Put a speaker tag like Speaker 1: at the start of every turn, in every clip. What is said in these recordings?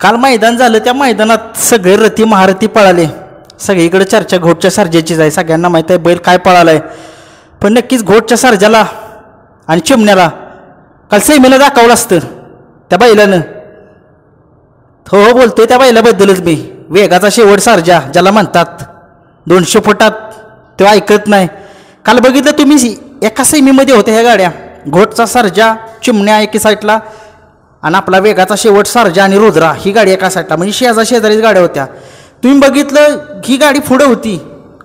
Speaker 1: काल मैदान झालं, त्या मैदानात सगळे रथी महारथी पळाले. सगळीकडे चर्चा घोटच्या सर्जाचीच आहे, सगळ्यांना माहीत आहे बैल काय पळालाय. पण नक्कीच घोटच्या सर्जाला आणि चिमण्याला काल सेमीला दाखवलं असतं त्या बैलानं. हो हो बोलतोय त्या बैलाबद्दलच मी. वेगाचा शेवट सर्जा ज्याला म्हणतात, 200 फुटात तो ऐकत नाही. काल बघितलं तुम्ही, एका सेमीमध्ये होत्या ह्या गाड्या. घोटचा सर्जा, चिमण्या एका साईडला आणि आपला वेगाचा शेवट सर्जा आणि रुद्रा ही गाडी एका साईडला. म्हणजे शेजारीच गाड्या होत्या. तुम्ही बघितलं ही गाडी पुढे होती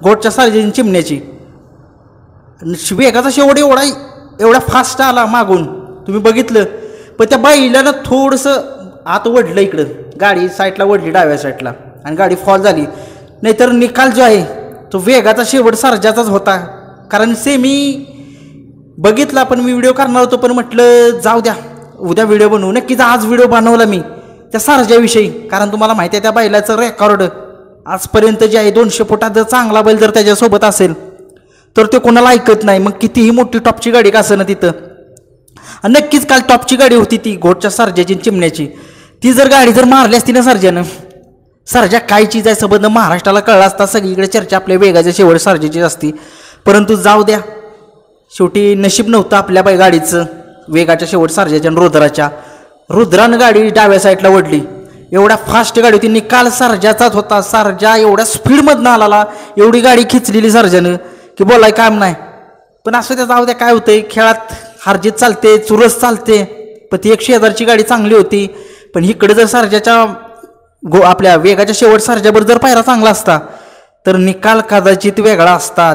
Speaker 1: घोटच्या सर्जाची चिमण्याची. वेगाचा शेवट एवढा फास्ट आला मागून, तुम्ही बघितलं. पण त्या बैलानं थोडंसं आत ओढलं इकडं, गाडी साईडला ओढली डाव्या साईडला आणि गाडी फॉल झाली. नाहीतर निकाल जो आहे तो वेगाचा शेवट सर्जाचाच होता. कारण सेमी बघितला, पण मी व्हिडिओ करणार होतो, पण म्हटलं जाऊ द्या उद्या व्हिडिओ बनवू. नक्कीच आज व्हिडिओ बनवला मी त्या सर्जाविषयी. कारण तुम्हाला माहिती आहे त्या बैलाचं रेकॉर्ड आजपर्यंत जे आहे 200 फुटात जर चांगला बैल जर त्याच्यासोबत असेल तर ते कोणाला ऐकत नाही. मग कितीही मोठी टॉपची गाडी का असेल ना तिथं. आणि नक्कीच काल टॉपची गाडी होती ती घोटच्या सर्जाची चिमण्याची. ती जर गाडी जर मारली असती ना सर्जानं, सर्जा काय चीज आहे संबंध महाराष्ट्राला कळला असता. सगळीकडे चर्चा आपल्या वेगाच्या शेवट सर्जाचीच असती. परंतु जाऊ द्या, शेवटी नशीब नव्हतं आपल्या गाडीचं वेगाच्या शेवट सर्जाच्या आणि रुद्राच्या. रुद्रानं गाडी डाव्या साईडला ओढली. एवढ्या फास्ट गाडी होती, निकाल सर्जाचाच होता. सर्जा एवढ्या स्पीडमधनं आला, एवढी गाडी खिचलेली सर्जानं की बोलाय काम नाही. पण असं त्या जाऊ द्या, काय होतंय खेळात हारजीत चालते, चुरस चालते. पण ती 100,000ची गाडी चांगली होती. पण इकडे जर सर्जाच्या आपल्या वेगाच्या शेवट सर्जाबरोबर जर पायरा चांगला असता तर निकाल कदाचित वेगळा असता.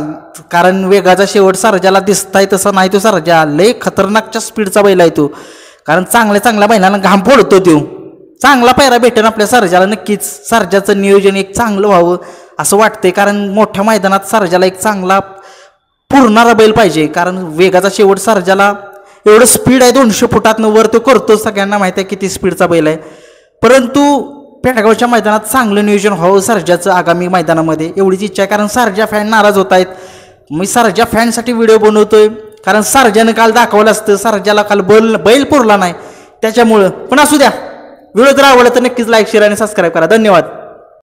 Speaker 1: कारण वेगाचा शेवट सर्जाला दिसताय तसं नाही तो सर्जा. लय खतरनाकच्या स्पीडचा बैल आहे तो. कारण चांगल्या बैलांना घाम फोडतो तो. चांगला पायरा भेटेन आपल्या सर्जाला. नक्कीच सर्जाचं नियोजन एक चांगलं व्हावं असं वाटतंय. कारण मोठ्या मैदानात सर्जाला एक चांगला पुरणारा बैल पाहिजे. कारण वेगाचा शेवट सर्जाला एवढं स्पीड आहे, 200 फुटातनं वर तो करतो. सगळ्यांना माहिती आहे किती स्पीडचा बैल आहे. परंतु पेडगावच्या मैदानात चांगलं नियोजन व्हावं सर्जाचं आगामी मैदानामध्ये एवढीच इच्छा आहे. कारण सर्जा फॅन नाराज होत आहेत. मी सर्जा फॅनसाठी व्हिडिओ बनवतोय. कारण सर्जानं काल दाखवलं असतं, सर्जाला काल बैल पुरला नाही त्याच्यामुळं. पण असू द्या, व्हिडिओ जर आवडला तर नक्कीच लाईक शेअर आणि सबस्क्राईब करा. धन्यवाद.